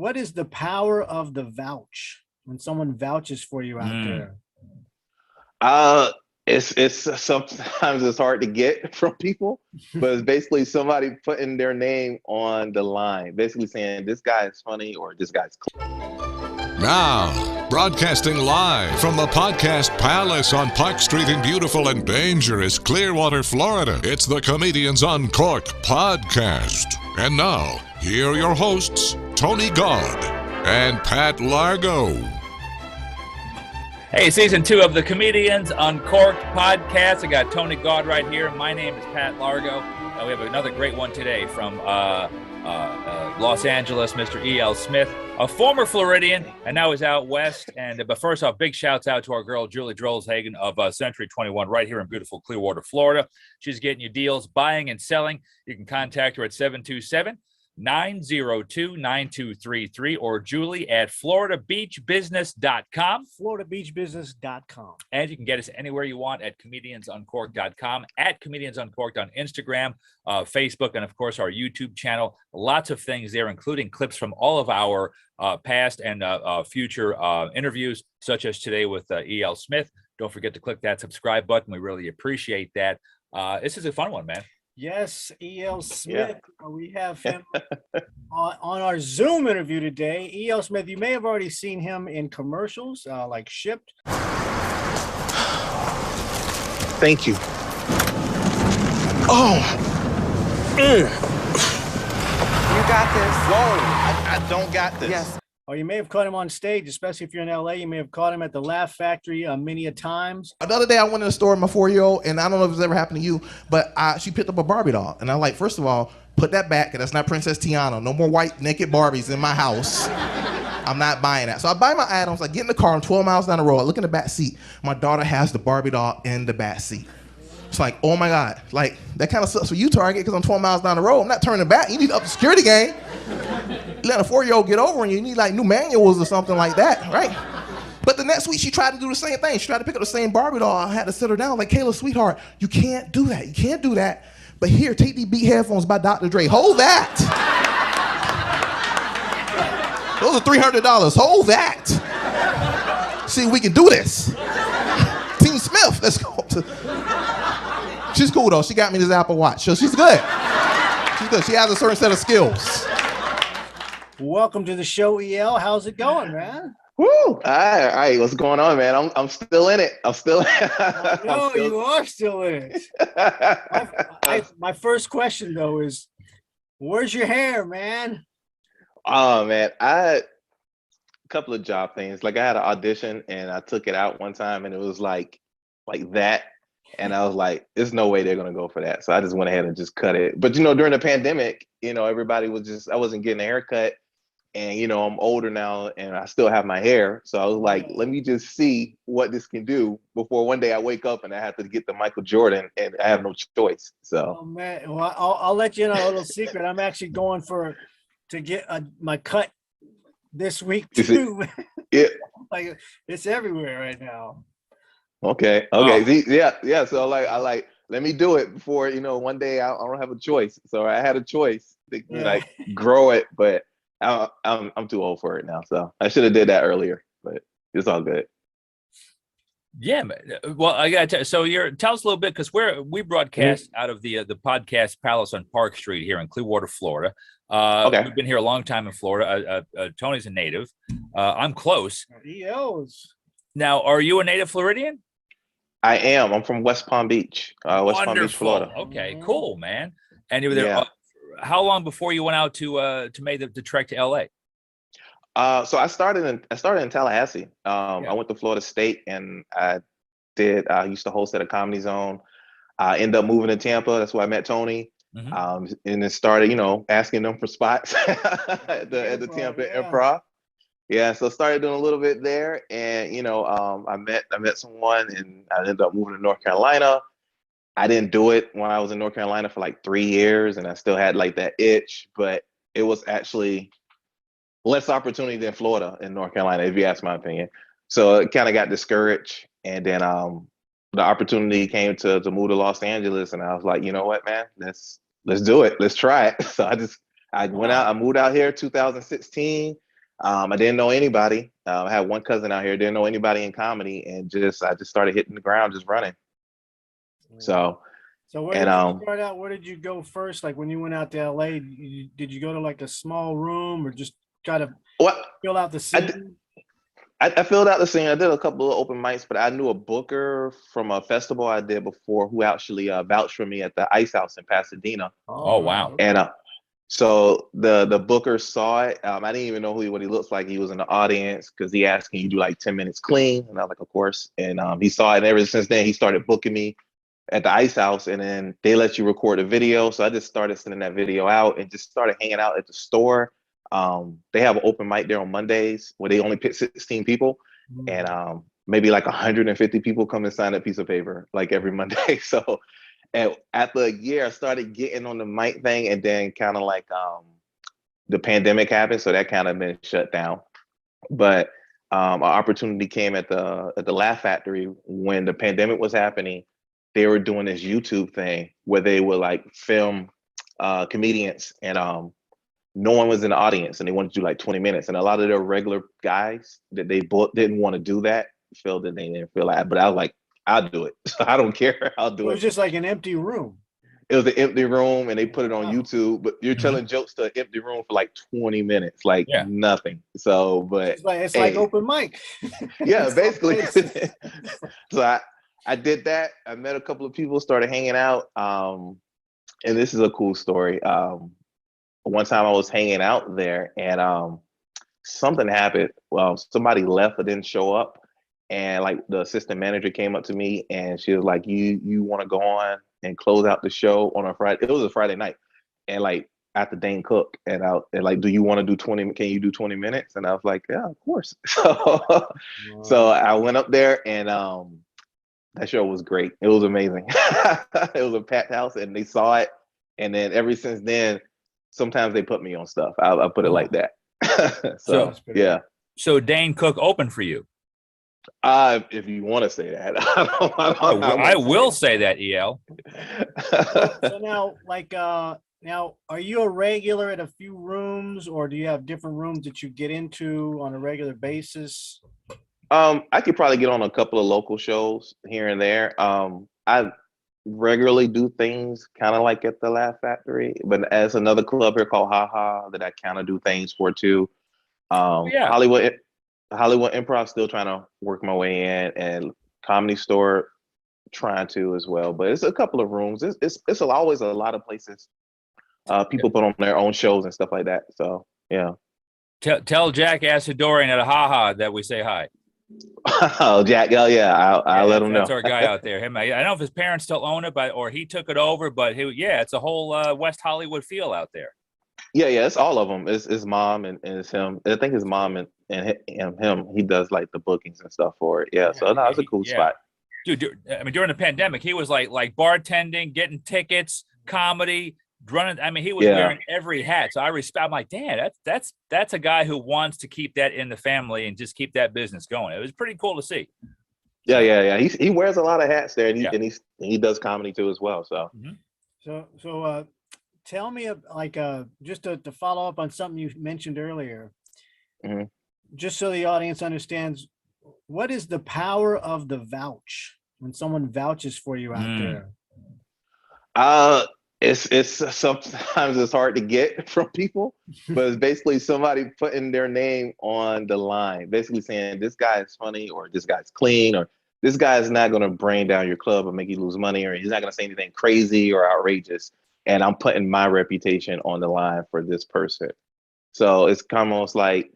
what is the power of the vouch when someone vouches for you out there? Uh, it's sometimes it's hard to get from people, but it's basically somebody putting their name on the line, basically saying this guy is funny or this guy's cool. Now, broadcasting live from the Podcast Palace on Park Street in beautiful and dangerous Clearwater, Florida. It's the Comedians Uncorked podcast. And now, here are your hosts, Tony God and Pat Largo. Hey, season 2 of the Comedians Uncorked podcast. I got Tony God right here. My name is Pat Largo. We have another great one today from Los Angeles, Mr. E.L. Smith, a former Floridian, and now he's out west. But first off, big shouts out to our girl, Julie Drolshagen of Century 21 right here in beautiful Clearwater, Florida. She's getting you deals, buying and selling. You can contact her at 727-902-9233 or Julie at floridabeachbusiness.com. floridabeachbusiness.com. And you can get us anywhere you want at comediansuncorked.com, at Comedians Uncorked on Instagram, Facebook, and of course our YouTube channel. Lots of things there, including clips from all of our past and future interviews, such as today with E.L. Smith. Don't forget to click that subscribe button. We really appreciate that. This is a fun one, man. Yes, E.L. Smith. Yeah. We have him on our Zoom interview today. E.L. Smith, you may have already seen him in commercials like Shipped. Thank you. Oh. You got this. Whoa, I don't got this. Yes. Or you may have caught him on stage, especially if you're in LA. You may have caught him at the Laugh Factory many a times. Another day I went in the store with my 4-year-old, and I don't know if it's ever happened to you, but she picked up a Barbie doll. And I'm like, first of all, put that back, because that's not Princess Tiana. No more white naked Barbies in my house. I'm not buying that. So I buy my items, I get in the car, I'm 12 miles down the road, I look in the back seat. My daughter has the Barbie doll in the back seat. It's like, oh my God, like that kind of sucks for you, Target, because I'm 12 miles down the road. I'm not turning back. You need to up the security game. Let a 4-year-old get over and you need like new manuals or something like that, right? But the next week she tried to do the same thing. She tried to pick up the same Barbie doll. I had to sit her down like, Kayla, sweetheart, you can't do that. You can't do that. But here, take these Beat headphones by Dr. Dre. Hold that. Those are $300. Hold that. See, we can do this. Team Smith, let's go. She's cool though. She got me this Apple Watch, so she's good. She's good. She has a certain set of skills. Welcome to the show, E.L. How's it going, man? Woo! All right. What's going on, man? I'm still in it. No, you are still in it. My first question though is, where's your hair, man? Oh man, a couple of job things. Like I had an audition and I took it out one time and it was like that. And I was like, there's no way they're going to go for that. So I just went ahead and just cut it. But, during the pandemic, everybody was I wasn't getting a haircut. And, I'm older now and I still have my hair. So I was like, let me just see what this can do before one day I wake up and I have to get the Michael Jordan and I have no choice. So, oh, man. Well, I'll let you know a little secret. I'm actually going to get my cut this week, too. Yeah. Like, it's everywhere right now. Okay. Oh. See, yeah. So I let me do it before, one day I don't have a choice. So I had a choice to grow it, but I'm too old for it now. So I should have did that earlier, but it's all good. Yeah. Well, I got to tell you, so tell us a little bit, because we broadcast out of the Podcast Palace on Park Street here in Clearwater, Florida. Okay. We've been here a long time in Florida. Tony's a native. I'm close. EO's. Now, are you a native Floridian? I am. I'm from West Palm Beach, Palm Beach, Florida. Okay, cool, man. And you were there. How long before you went out to make the trek to LA? So I started in Tallahassee. I went to Florida State and I used to host at a Comedy Zone. I ended up moving to Tampa. That's where I met Tony. Mm-hmm. And then started, asking them for spots at the Tampa Improv. Yeah, so started doing a little bit there, and I met someone, and I ended up moving to North Carolina. I didn't do it when I was in North Carolina for like 3 years, and I still had like that itch, but it was actually less opportunity than Florida in North Carolina, if you ask my opinion. So it kind of got discouraged, and then the opportunity came to move to Los Angeles, and I was like, you know what, man, let's do it, let's try it. So I went out, I moved out here 2016. I didn't know anybody. I had one cousin out here, didn't know anybody in comedy, and I just started hitting the ground, just running. So where did you start out? Where did you go first? Like when you went out to LA, did you go to like a small room or just try to fill out the scene? I filled out the scene. I did a couple of open mics, but I knew a booker from a festival I did before who actually vouched for me at the Ice House in Pasadena. Oh wow! And so the booker saw it. I didn't even know what he looks like. He was in the audience because he asked, "Can you do like 10 minutes clean?" And I was like, "Of course." And he saw it, and ever since then he started booking me at the Ice House, and then they let you record a video. So I just started sending that video out and just started hanging out at the store. They have an open mic there on Mondays where they only pick 16 people, and maybe like 150 people come and sign a piece of paper like every Monday. So and after a year, I started getting on the mic thing, and then kind of like the pandemic happened, so that kind of been shut down. But an opportunity came at the Laugh Factory when the pandemic was happening. They were doing this YouTube thing where they would like film comedians, and no one was in the audience, and they wanted to do like 20 minutes. And a lot of their regular guys that they booked didn't want to do that, felt that they didn't feel like, but I was like, I'll do it. I don't care. I'll do it. It was just like an empty room. It was an empty room, and they put it on YouTube, but you're telling jokes to an empty room for like 20 minutes, like nothing. So, but it's like open mic. Yeah, basically. So I did that. I met a couple of people, started hanging out. And this is a cool story. One time I was hanging out there, and something happened. Well, somebody left but didn't show up. And like the assistant manager came up to me and she was like, you want to go on and close out the show on a Friday? It was a Friday night. And like after Dane Cook, and like, do you want to do 20? Can you do 20 minutes? And I was like, yeah, of course. So I went up there, and that show was great. It was amazing. It was a packed house, and they saw it. And then ever since then, sometimes they put me on stuff. I'll put it like that. So yeah. So Dane Cook opened for you. If you want to say that, I will say that, EL. So now, like, now, are you a regular at a few rooms, or do you have different rooms that you get into on a regular basis? I could probably get on a couple of local shows here and there. I regularly do things kind of like at the Laugh Factory, but as another club here called Ha Ha that I kind of do things for too. Hollywood Improv, still trying to work my way in, and Comedy Store trying to as well. But it's a couple of rooms. It's always a lot of places. People put on their own shows and stuff like that. So yeah. Tell Jack Asadorian at a Ha Ha that we say hi. Oh, Jack! Oh yeah, I'll let him know. That's our guy out there. Him, I don't know if his parents still own it, or he took it over. But it's a whole West Hollywood feel out there. Yeah, it's all of them. It's his mom and it's him. I think his mom and him. He does like the bookings and stuff for it. Yeah, so no, it's a cool spot. Dude, I mean, during the pandemic, he was like bartending, getting tickets, comedy, running. I mean, he was wearing every hat. So I respect. I'm like, damn, that's a guy who wants to keep that in the family and just keep that business going. It was pretty cool to see. Yeah. He wears a lot of hats there, and he does comedy too as well. So, so tell me, like, just to follow up on something you mentioned earlier, just so the audience understands, what is the power of the vouch when someone vouches for you out there? It's sometimes it's hard to get from people, but it's basically somebody putting their name on the line, basically saying this guy is funny, or this guy's clean, or this guy is not going to bring down your club or make you lose money, or he's not going to say anything crazy or outrageous. And I'm putting my reputation on the line for this person. So it's almost like,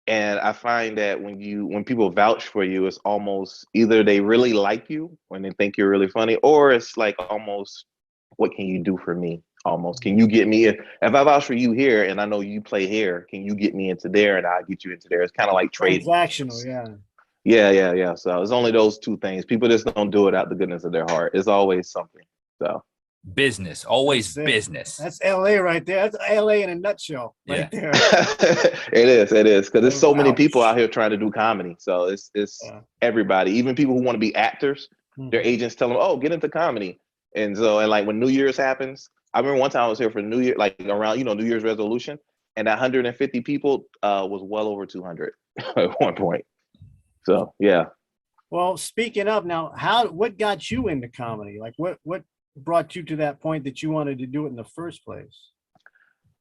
and I find that when people vouch for you, it's almost either they really like you when they think you're really funny, or it's like almost, what can you do for me? Almost, can you get me, if I vouch for you here and I know you play here, can you get me into there and I'll get you into there? It's kind of like trading. Transactional, yeah. So it's only those two things. People just don't do it out the goodness of their heart. It's always something. So business, always business. That's LA right there. That's LA in a nutshell right there. It is because there's so many people out here trying to do comedy. So it's everybody, even people who want to be actors, their agents tell them, oh, get into comedy. And so, and like when New Year's happens, I remember one time I was here for New Year, like around, New Year's resolution. and that 150 people was well over 200 at one point. So yeah. Well, speaking of now, what got you into comedy? Like what brought you to that point that you wanted to do it in the first place?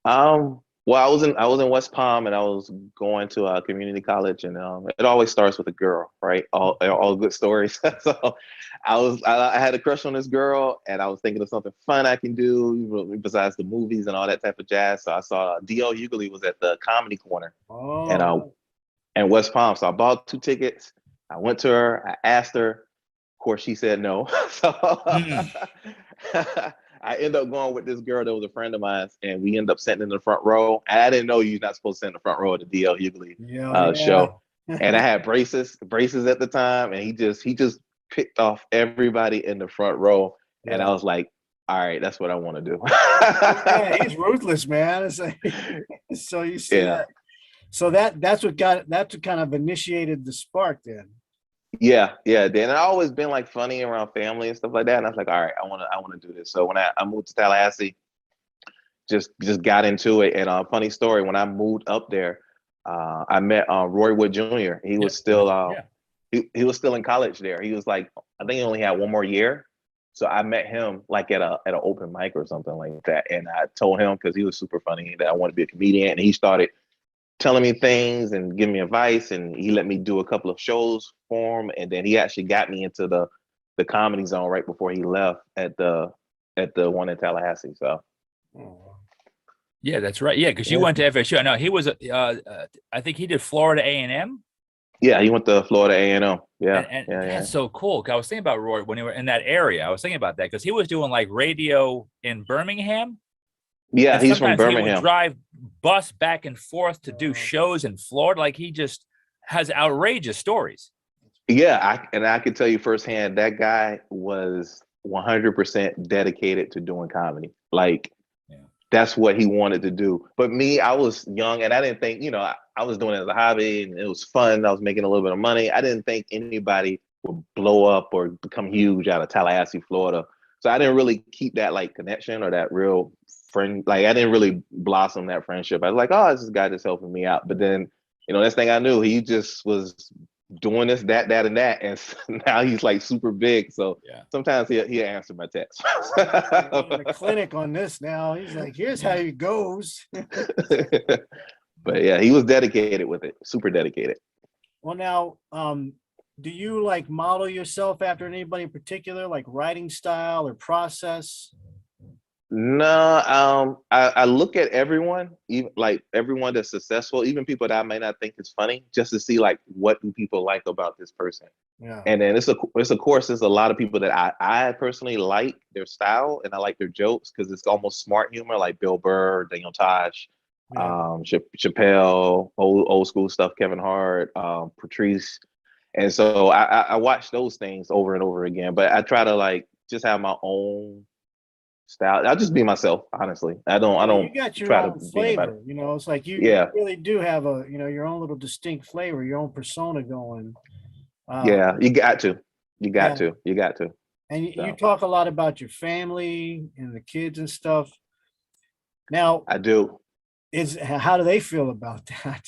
Well, I was in West Palm, and I was going to a community college, and it always starts with a girl, right? All good stories. So I had a crush on this girl, and I was thinking of something fun I can do besides the movies and all that type of jazz. So I saw D.L. Hughley was at the Comedy Corner, and West Palm. So I bought 2 tickets. I went to her. I asked her. Of course, she said no. So I ended up going with this girl that was a friend of mine, and we ended up sitting in the front row. And I didn't know you're not supposed to sit in the front row at the D.L. Hughley show. And I had braces at the time, and he just picked off everybody in the front row. Yeah. And I was like, all right, that's what I want to do. Yeah, he's ruthless, man. It's like, so you see that. So that's what kind of initiated the spark then. Yeah. Then I always been like funny around family and stuff like that. And I was like, all right, I want to do this. So when I moved to Tallahassee, just got into it. And funny story, when I moved up there, I met Roy Wood Jr. He was still he was still in college there. He was like, I think he only had 1 more year. So I met him like at an open mic or something like that. And I told him, because he was super funny, that I want to be a comedian. And he started telling me things and giving me advice, and he let me do a couple of shows for him. And then he actually got me into the Comedy Zone right before he left at the one in Tallahassee. So yeah, that's right. Yeah, because you went to FSU. I know he was I think he did Florida A&M. Yeah, he went to Florida A&M. Yeah, and that's so cool. I was thinking about Roy when he were in that area. I was thinking about that because he was doing like radio in Birmingham. Yeah, and he's from Birmingham. He would drive bus back and forth to do shows in Florida. Like, he just has outrageous stories. Yeah, I can tell you firsthand, that guy was 100% dedicated to doing comedy. Like, that's what he wanted to do. But me, I was young, and I didn't think, I was doing it as a hobby, and it was fun. I was making a little bit of money. I didn't think anybody would blow up or become huge out of Tallahassee, Florida. So I didn't really keep that like connection or that real friend. Like, I didn't really blossom that friendship. I was like, oh, this guy just helping me out. But then, next thing I knew, he just was doing this, that, and that. And now he's like super big. So sometimes he'll answer my text. In the clinic on this now. He's like, here's how it goes. But yeah, he was dedicated with it. Super dedicated. Well, now, do you like model yourself after anybody in particular, like writing style or process? No, I look at everyone, even like everyone that's successful, even people that I may not think is funny, just to see like what do people like about this person. Yeah. And then it's of course there's a lot of people that I personally like their style and I like their jokes because it's almost smart humor, like Bill Burr, Daniel Tosh, Chappelle, old school stuff, Kevin Hart, Patrice. And so I watch those things over and over again, but I try to like just have my own style. I'll just be myself, honestly. I don't you got your try own to flavor, it's like you really do have your own little distinct flavor, your own persona going. You got to. And you talk a lot about your family and the kids and stuff. Now I do. How do they feel about that?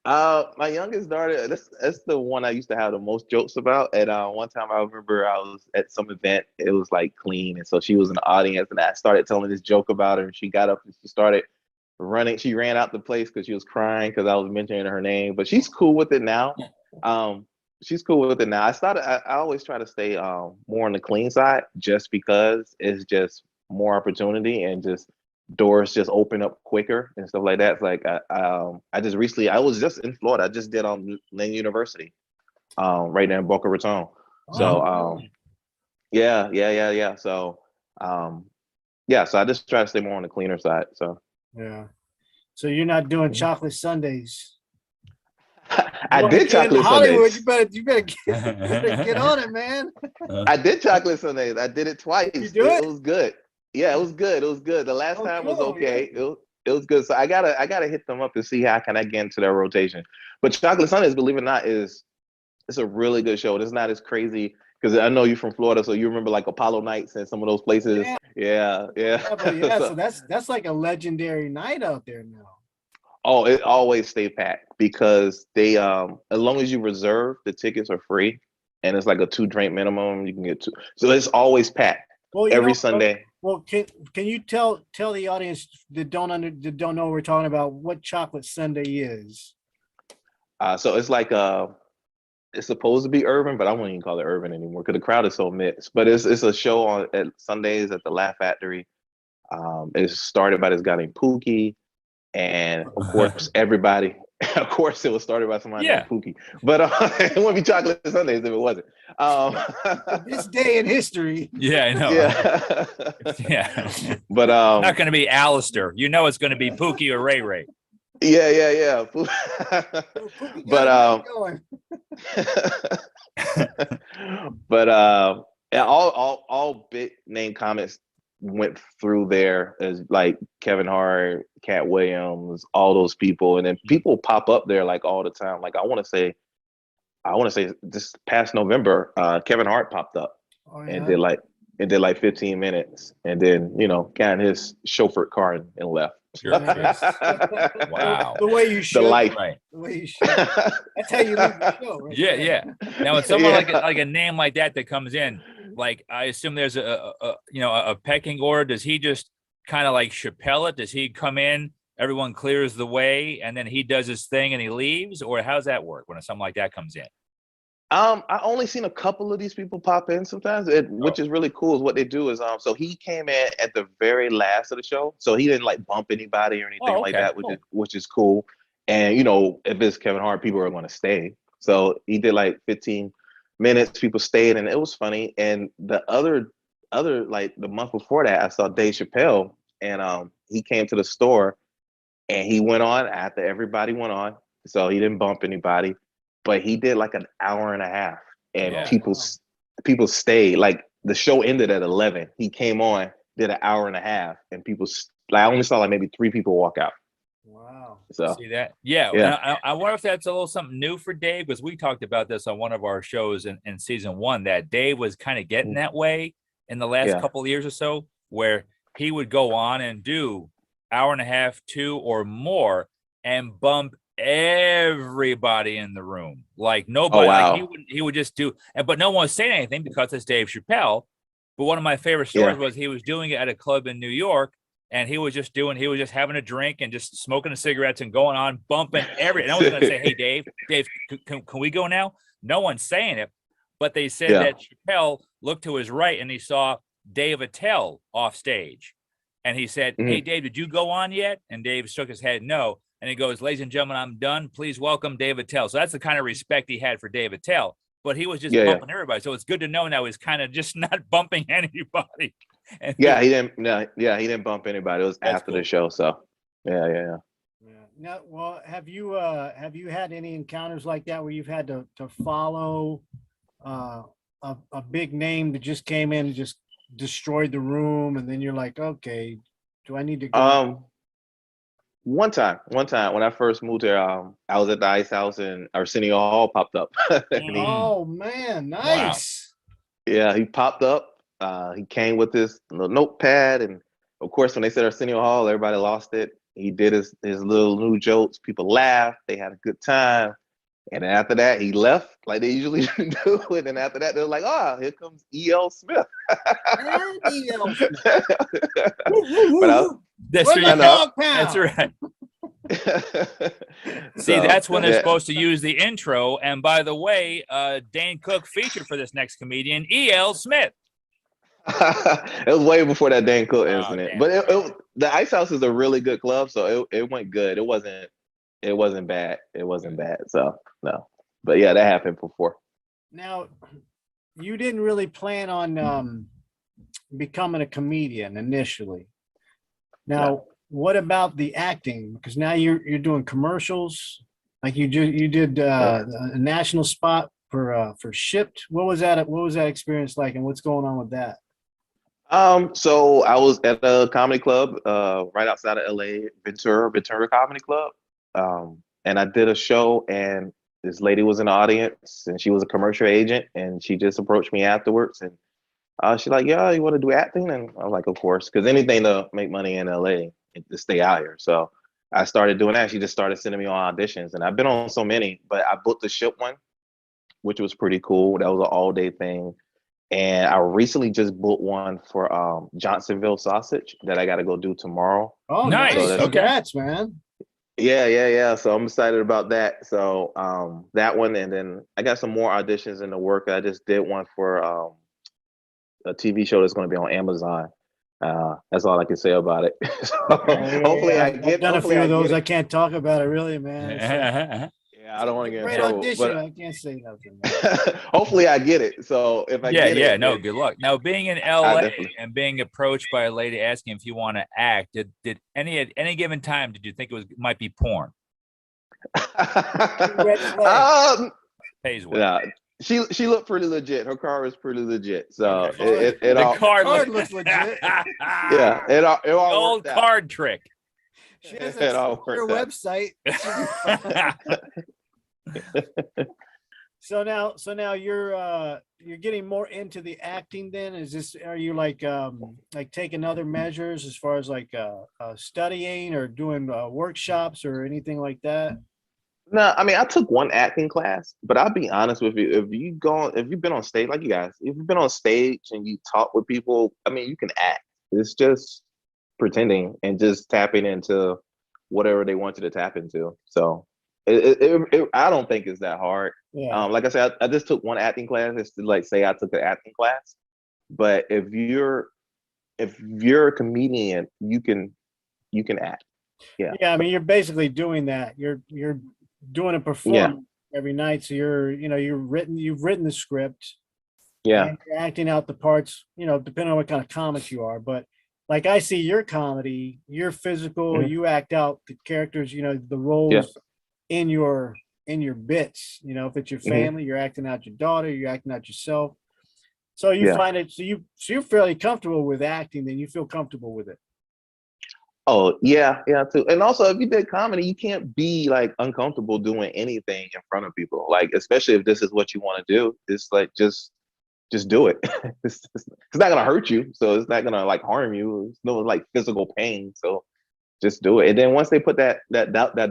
My youngest daughter, that's the one I used to have the most jokes about. And one time I remember I was at some event, it was like clean. And so she was in the audience and I started telling this joke about her and she got up and she started running. She ran out the place because she was crying because I was mentioning her name, but she's cool with it now. She's cool with it now. I always try to stay more on the clean side just because it's just more opportunity and just doors just open up quicker and stuff like that. It's like I just recently, I was just in Florida. I just did Lane University, right there in Boca Raton. So yeah. So so I just try to stay more on the cleaner side. So so you're not doing chocolate sundaes. I did chocolate sundaes. You better get on it, man. I did chocolate sundaes. I did it twice. You do it? It was good. Yeah, it was good. It was good. The last time was okay. Yeah. It was good. So I gotta hit them up to see how can I get into their rotation. But Chocolate Sundays, believe it or not, it's a really good show. It's not as crazy because I know you're from Florida, so you remember like Apollo nights and some of those places. Yeah. Yeah, So, so that's like a legendary night out there now. oh, it always stay packed because they as long as you reserve, the tickets are free, and it's like a 2-drink minimum. You can get 2, so it's always packed Well, every Sunday. Well, can you tell the audience that don't know what we're talking about what Chocolate Sunday is? So it's like it's supposed to be urban, but I wouldn't even call it urban anymore because the crowd is so mixed. But it's a show on at Sundays at the Laugh Factory. It's started by this guy named Pookie, and of course everybody. Of course, it was started by somebody named Pookie, but it wouldn't be Chocolate Sundays if it wasn't. This day in history. Yeah, I know. Yeah, Yeah. but It's not going to be Alistair. You know, it's going to be Pookie or Ray Ray. Yeah. But but yeah, all big name comics went through there as like Kevin Hart, Cat Williams, all those people, and then people pop up there like all the time. Like I want to say this past November, Kevin Hart popped up and did like 15 minutes, and then got in his chauffeured car and left. Sure. Wow. The way you should. The life. Right. The way you should. That's how you leave the show, right? Yeah. Now, with someone like a name like that comes in, like I assume there's a pecking order. Does he just kind of like Chappelle it? Does he come in, everyone clears the way, and then he does his thing and he leaves, or how's that work when something like that comes in? I only seen a couple of these people pop in sometimes, which is really cool. Is what they do is so he came in at the very last of the show, so he didn't like bump anybody or anything like that, which is cool. And if it's Kevin Hart, people are going to stay. So he did like 15 minutes. People stayed, and it was funny. And the other like the month before that, I saw Dave Chappelle, and he came to the store, and he went on after everybody went on, so he didn't bump anybody. But he did like an hour and a half, and people stayed. Like the show ended at 11. He came on, did an hour and a half, and people. I only saw like maybe 3 people walk out. Wow. So see that? Yeah. I wonder if that's a little something new for Dave, because we talked about this on one of our shows in season 1, that Dave was kind of getting that way in the last couple of years or so, where he would go on and do hour and a half, 2 or more, and bump everybody in the room. Like nobody. Oh, wow. Like he would just do, but no one was saying anything because it's Dave Chappelle. But one of my favorite stories was he was doing it at a club in New York, and he was just having a drink and just smoking the cigarettes and going on bumping every. No one's gonna say, "Hey, Dave, can we go now?" No one's saying it, but they said that Chappelle looked to his right and he saw Dave Attell off stage, and he said, "Hey, Dave, did you go on yet?" And Dave shook his head, no. And he goes, "Ladies and gentlemen, I'm done. Please welcome Dave Attell." So that's the kind of respect he had for Dave Attell. But he was just bumping everybody. So it's good to know now he's kind of just not bumping anybody. And he didn't. No, he didn't bump anybody. It was after the show. So yeah. Now, well, have you had any encounters like that where you've had to follow a big name that just came in and just destroyed the room, and then you're like, okay, do I need to go? One time when I first moved here, I was at the Ice House and Arsenio Hall popped up. Oh man, nice. Wow. Yeah, he popped up. He came with this little notepad, and of course, when they said Arsenio Hall, everybody lost it. He did his little new jokes. People laughed. They had a good time. And then after that, he left like they usually do. And then after that, they're like, "Oh, here comes E.L. Smith." E.L. Smith. That's right. That's right. See, that's when they're supposed to use the intro. And by the way, Dane Cook featured for this next comedian, E.L. Smith. It was way before that Dane Cook incident. But the Ice House is a really good club, so it went good. It wasn't bad. It wasn't bad. So no. But yeah, that happened before. Now, you didn't really plan on becoming a comedian initially. Now, what about the acting? Because now you're doing commercials. Like you did a national spot for Shipped. What was that experience like, and what's going on with that? So I was at a comedy club right outside of LA, Ventura Comedy Club. And I did a show, and this lady was in the audience, and she was a commercial agent, and she just approached me afterwards, and she's like, "Yeah, you want to do acting?" And I was like, "Of course," because anything to make money in LA and to stay out here. So I started doing that. She just started sending me on auditions, and I've been on so many. But I booked the ship one, which was pretty cool. That was an all-day thing. And I recently just booked one for Johnsonville Sausage that I got to go do tomorrow. Oh, Nice. nice. So Congrats, man. Yeah. So I'm excited about that. So that one, and then I got some more auditions in the work. I just did one for a TV show that's going to be on Amazon. That's all I can say about it. So hopefully I get. I've done a few of those. I I can't talk about it really, man. Yeah, I don't want to get in Great trouble. audition. But I can't say nothing. hopefully I get it. So if I get it, no, good luck. Now, being in LA and being approached by a lady asking if you want to act, did at any given time did you think might be porn? Pays well. Yeah, she looked pretty legit. Her car was pretty legit. So okay. the card looks legit. Yeah, it all old card trick. She has a website. So now you're getting more into the acting then? Are you like taking other measures as far as like studying or doing workshops or anything like that? No, I mean I took one acting class, but I'll be honest with you. If you've been on stage like you guys, if you've been on stage and you talk with people, I mean you can act. It's just pretending and just tapping into whatever they want you to tap into. So I don't think it's that hard. Yeah. Like I said, I just took one acting class. It's to like say I took an acting class. But if you're a comedian, you can act. Yeah. Yeah, I mean you're basically doing that. You're doing a performance every night. So you've written the script. Yeah. And you're acting out the parts, depending on what kind of comic you are. But like I see your comedy, you're physical, you act out the characters, the roles in your bits. If it's your family, you're acting out your daughter, you're acting out yourself. So you find it, so you're fairly comfortable with acting, then you feel comfortable with it. Oh, yeah, too. And also if you did comedy, you can't be like uncomfortable doing anything in front of people. Like, especially if this is what you want to do. It's like just do it. It's not gonna hurt you, so it's not gonna like harm you. It's no like physical pain, so just do it. And then once they put that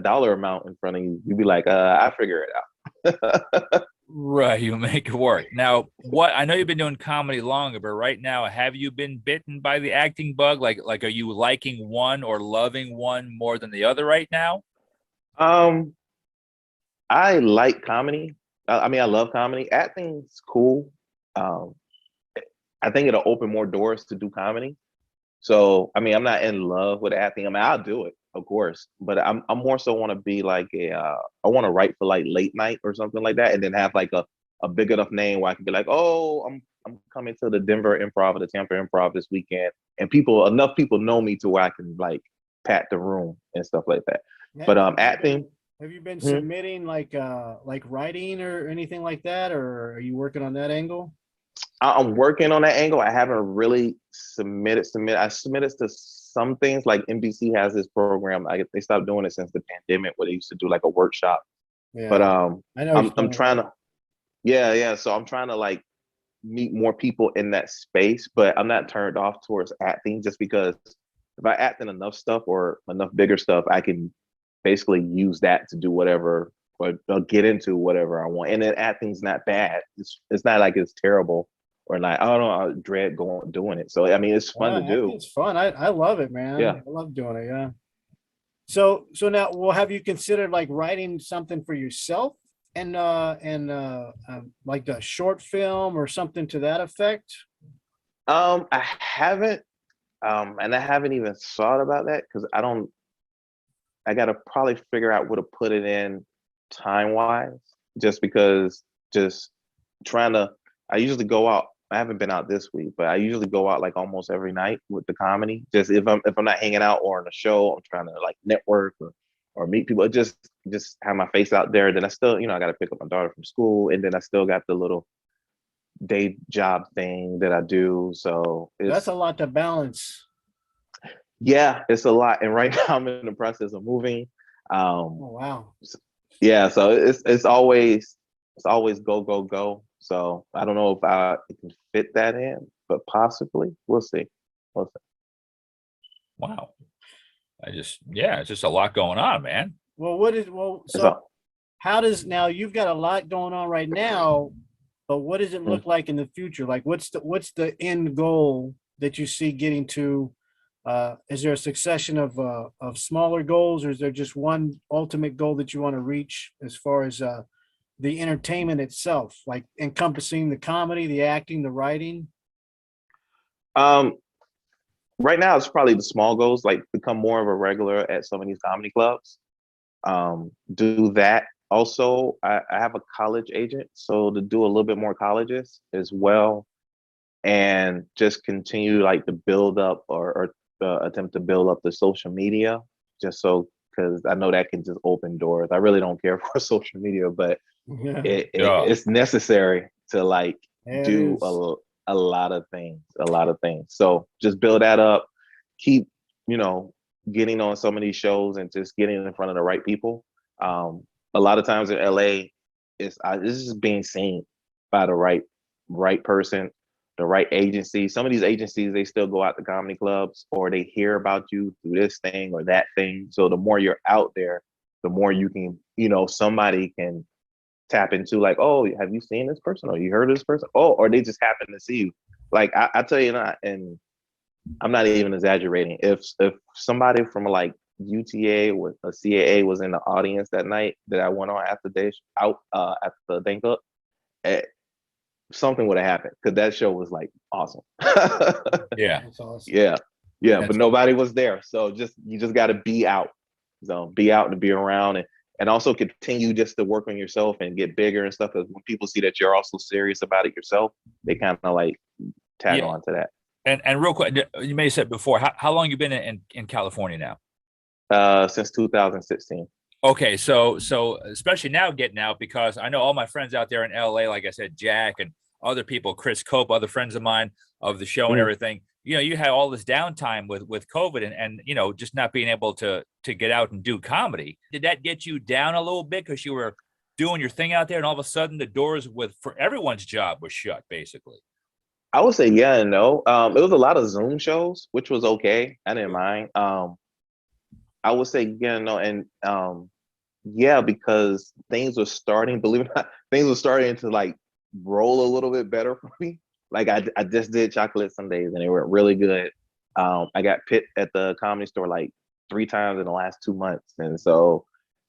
dollar amount in front of you, you be like, I figure it out. Right, you make it work. Now, I know you've been doing comedy longer, but right now, have you been bitten by the acting bug? Like, are you liking one or loving one more than the other right now? I like comedy. I mean, I love comedy. Acting's cool. I think it'll open more doors to do comedy. So, I mean, I'm not in love with acting. I mean, I'll do it, of course, but I'm more so want to be like I want to write for like late night or something like that, and then have like a big enough name where I can be like, oh, I'm coming to the Denver Improv or the Tampa Improv this weekend, and enough people know me to where I can like pat the room and stuff like that. But acting. Have you been submitting like writing or anything like that, or are you working on that angle? I'm working on that angle. I haven't really submitted. I submitted to some things, like NBC has this program. They stopped doing it since the pandemic, where they used to do like a workshop. Yeah. But I know I'm trying to. Yeah. So I'm trying to like meet more people in that space, but I'm not turned off towards acting just because if I act in enough stuff or enough bigger stuff, I can basically use that to do whatever or get into whatever I want. And then acting's not bad. It's not like it's terrible or like, I don't know, I dread doing it. So I mean, it's fun to do. It's fun. I love it, man. Yeah. I love doing it. Yeah. So now, well, have you considered like writing something for yourself and like a short film or something to that effect? I haven't, and I haven't even thought about that because I got to probably figure out where to put it in time-wise, just because I usually go out. I haven't been out this week, but I usually go out like almost every night with the comedy. Just if I'm not hanging out or in a show, I'm trying to like network or meet people. Just have my face out there. Then I still, I got to pick up my daughter from school, and then I still got the little day job thing that I do. So that's a lot to balance. Yeah, it's a lot. And right now I'm in the process of moving. Oh, wow. Yeah, so it's always go go go. So I don't know if I can fit that in, but possibly we'll see. We'll see. Wow. It's just a lot going on, man. Well, so how does, now you've got a lot going on right now, but what does it look like in the future? Like what's the end goal that you see getting to? Is there a succession of smaller goals, or is there just one ultimate goal that you want to reach as far as the entertainment itself, like encompassing the comedy, the acting, the writing? Right now it's probably the small goals, like become more of a regular at some of these comedy clubs. Do that. Also, I have a college agent, so to do a little bit more colleges as well, and just continue like to build up or attempt to build up the social media, just so, because I know that can just open doors. I really don't care for social media, but it's necessary to like do a lot of things. So just build that up, keep, getting on some of these shows and just getting in front of the right people. A lot of times in LA, it's just being seen by the right person, the right agency. Some of these agencies, they still go out to comedy clubs, or they hear about you through this thing or that thing. So the more you're out there, the more you can, somebody can tap into, like, oh, have you seen this person, or you heard of this person? Oh, or they just happen to see you. Like I tell you not, and I'm not even exaggerating. If somebody from like UTA or a CAA was in the audience that night that I went on after after the Dane Cook, something would have happened, because that show was like awesome. Yeah, that's awesome. Yeah, but nobody was there. So you just got to be out. So be out and be around, and also continue just to work on yourself and get bigger and stuff. Because when people see that you're also serious about it yourself, they kind of like tag on to that. And real quick, you may have said before, how long you been in California now? Since 2016. Okay, so especially now getting out, because I know all my friends out there in LA, like I said, Jack and other people, Chris Cope, other friends of mine of the show and everything. You had all this downtime with COVID and just not being able to get out and do comedy. Did that get you down a little bit because you were doing your thing out there, and all of a sudden the doors for everyone's job was shut, basically? I would say yeah and no. It was a lot of Zoom shows, which was okay. I didn't mind. I would say yeah and no, and yeah, because things were starting, believe it or not, things were starting to like roll a little bit better for me. Like I just did chocolate sundaes and they were really good. I got picked at the Comedy Store like 3 times in the last 2 months, and so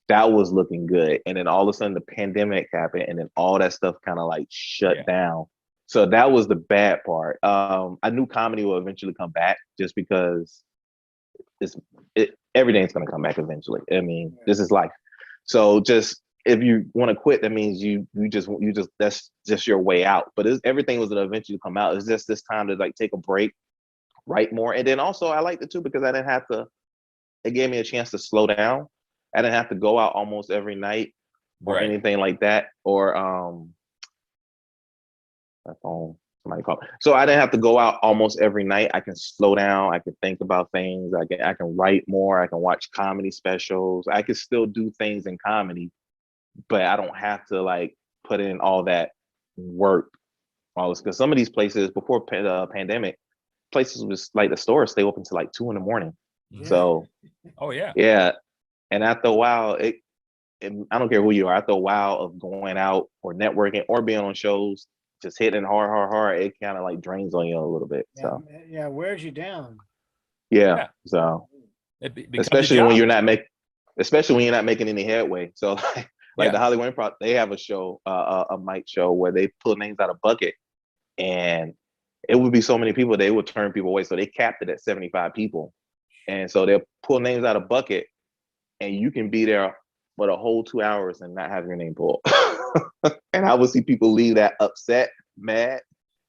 that was looking good. And then all of a sudden the pandemic happened, and then all that stuff kind of like shut down. So that was the bad part. I knew comedy will eventually come back, just because everything's going to come back eventually. I mean, this is life. So just, if you want to quit, that means you just that's just your way out. But everything was going to eventually come out. It's just this time to like take a break, write more. And then also I liked it too, because it gave me a chance to slow down. I didn't have to go out almost every night or anything like that. Or my phone, somebody called. So I didn't have to go out almost every night. I can slow down. I can think about things. I can write more. I can watch comedy specials. I can still do things in comedy, but I don't have to like put in all that work. Because some of these places before pandemic, places was like the stores stay open till like 2 a.m. So, yeah. And after a while, I don't care who you are. After a while of going out or networking or being on shows, just hitting hard, it kind of like drains on you a little bit. So wears you down. Yeah. So especially when you're not making any headway. So like the Hollywood Improv, they have a show, a mic show where they pull names out of bucket, and it would be so many people, they would turn people away. So they capped it at 75 people. And so they'll pull names out of bucket, and you can be there for the whole 2 hours and not have your name pulled. And I would see people leave that upset, mad,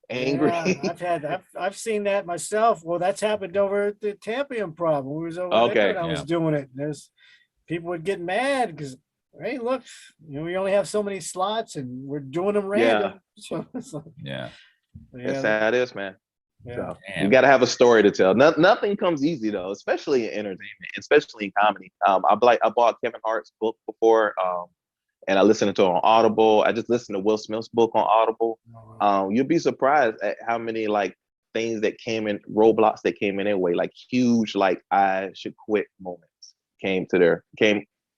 angry. Yeah, I've seen that myself. Well, that's happened over at the Tampa Improv. We was over there and I was doing it. There's people would get mad because, hey, look, we only have so many slots and we're doing them random. So it's like, That's how it is, man. Yeah. So you got to have a story to tell. Nothing comes easy though, especially in entertainment, especially in comedy. I bought Kevin Hart's book before, and I listened to it on Audible. I just listened to Will Smith's book on Audible. You'll be surprised at how many like things that came in, roadblocks that came in anyway, like huge, like I should quit moments came,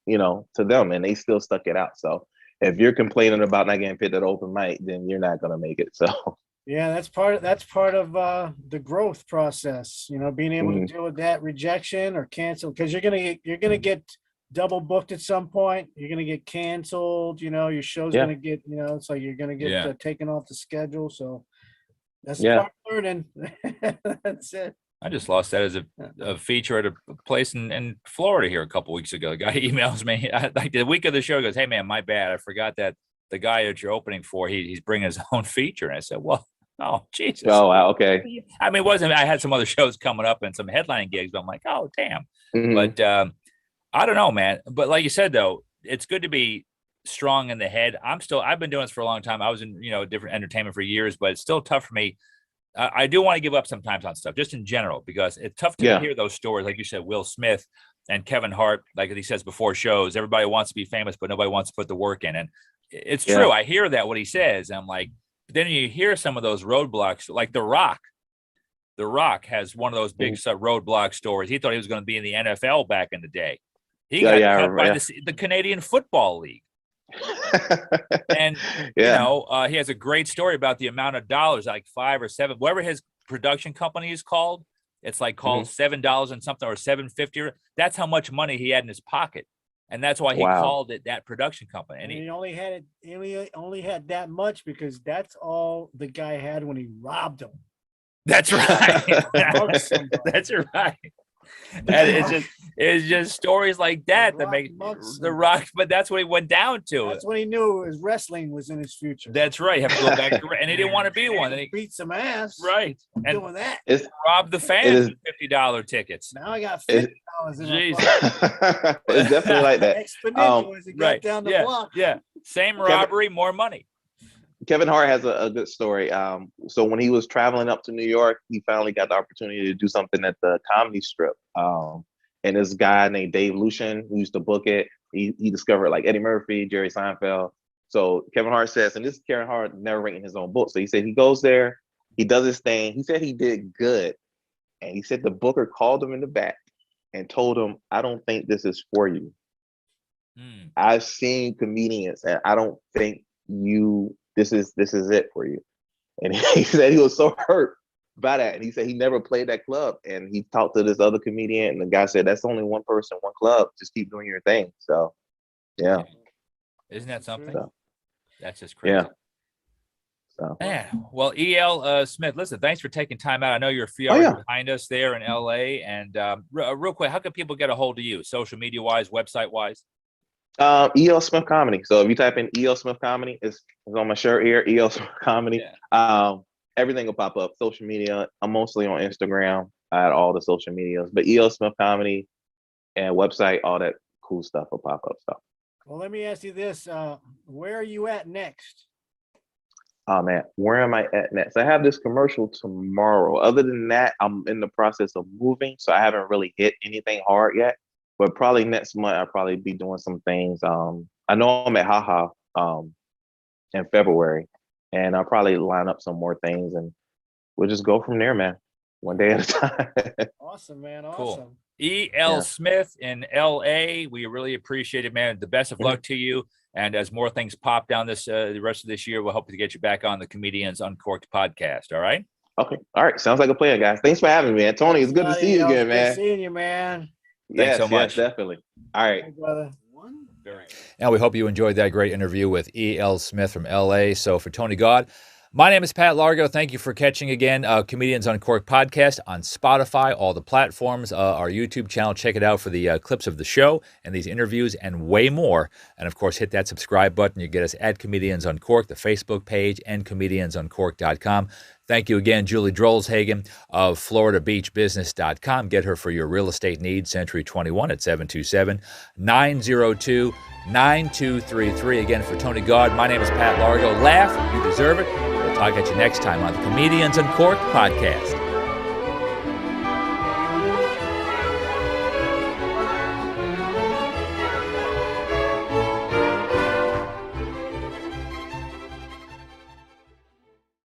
you know, to them, and they still stuck it out. So if you're complaining about not getting picked at open mic, then you're not gonna make it. So yeah, that's part of the growth process, you know, being able to deal with that rejection or cancel, because you're gonna get double booked at some point. You're gonna get canceled, you know, your show's gonna get, you know, so you're gonna get taken off the schedule. So that's part of learning. That's it. I just lost that as a feature at a place in Florida here a couple weeks ago. The guy emails me like the week of the show, goes, "Hey man, my bad. I forgot that the guy that you're opening for, he's bringing his own feature." And I said, "Well, oh Jesus." Oh wow, okay. I mean, it wasn't. I had some other shows coming up and some headline gigs, but I'm like, oh damn. But I don't know, man. But like you said, though, it's good to be strong in the head. I've been doing this for a long time. I was in, you know, different entertainment for years, but it's still tough for me. I do want to give up sometimes on stuff, just in general, because it's tough to hear those stories. Like you said, Will Smith and Kevin Hart, like he says before shows, everybody wants to be famous, but nobody wants to put the work in. And it's true. I hear that, what he says. I'm like, then you hear some of those roadblocks, like The Rock. The Rock has one of those big roadblock stories. He thought he was going to be in the NFL back in the day. He got cut by the Canadian Football League. And you know, he has a great story about the amount of dollars, like 5 or 7, whatever his production company is called. It's like called $7 and something, or $7.50. That's how much money he had in his pocket, and that's why he called it that production company. And he only had it. He only had that much because that's all the guy had when he robbed him. That's right. That's right. And it's just stories like that that make The Rock, but that's what he went down to. That's when he knew his wrestling was in his future. That's right. You have to go back to, and he didn't want to be one. And he beat some ass. Right. And doing that. Robbed the fans with $50 tickets. Now I got $50 in my pocket. It's definitely like that. Exponential as it got down the block. Yeah. Same robbery, more money. Kevin Hart has a good story. So when he was traveling up to New York, he finally got the opportunity to do something at the Comedy Strip. And this guy named Dave Lucien, who used to book it, he discovered like Eddie Murphy, Jerry Seinfeld. So Kevin Hart says, and this is Kevin Hart narrating his own book. So he said he goes there, he does his thing. He said he did good. And he said the booker called him in the back and told him, "I don't think this is for you. I've seen comedians and I don't think this is it for you." And he said he was so hurt by that. And he said he never played that club. And he talked to this other comedian, and the guy said, "That's only one person, one club. Just keep doing your thing." So, yeah. Isn't that something? So, that's just crazy. Yeah. So. Man, well, E.L. Smith, listen, thanks for taking time out. I know you're a few hours behind us there in L.A. And real quick, how can people get a hold of you, social media-wise, website-wise? E.L. Smith Comedy. So if you type in E.L. Smith Comedy, it's on my shirt here, E.L. Smith Comedy. Everything will pop up. Social media, I'm mostly on Instagram at all the social medias, but E.L. Smith Comedy and website, all that cool stuff will pop up. So. Well, let me ask you this. Where are you at next? Oh man, where am I at next? I have this commercial tomorrow. Other than that, I'm in the process of moving, so I haven't really hit anything hard yet. But probably next month, I'll probably be doing some things. I know I'm at HaHa in February, and I'll probably line up some more things, and we'll just go from there, man. One day at a time. Awesome, man. Awesome. Cool. E.L. Smith in L.A. We really appreciate it, man. The best of luck to you. And as more things pop down the rest of this year, we'll hope to get you back on the Comedians Uncorked podcast. All right? Okay. All right. Sounds like a plan, guys. Thanks for having me, man. Tony, it's good to see you again, man. Good seeing you, man. Thanks so much. Yes, definitely. All right. Hey, brother. And we hope you enjoyed that great interview with E.L. Smith from L.A. So for Tony God, my name is Pat Largo. Thank you for catching again Comedians Uncorked podcast on Spotify, all the platforms, our YouTube channel. Check it out for the clips of the show and these interviews and way more. And, of course, hit that subscribe button. You get us at Comedians Uncorked, the Facebook page, and comediansuncorked.com. Thank you again, Julie Drolshagen of FloridaBeachBusiness.com. Get her for your real estate needs, Century 21 at 727-902-9233. Again, for Tony God, my name is Pat Largo. Laugh, you deserve it. We'll talk at you next time on the Comedians Uncorked podcast.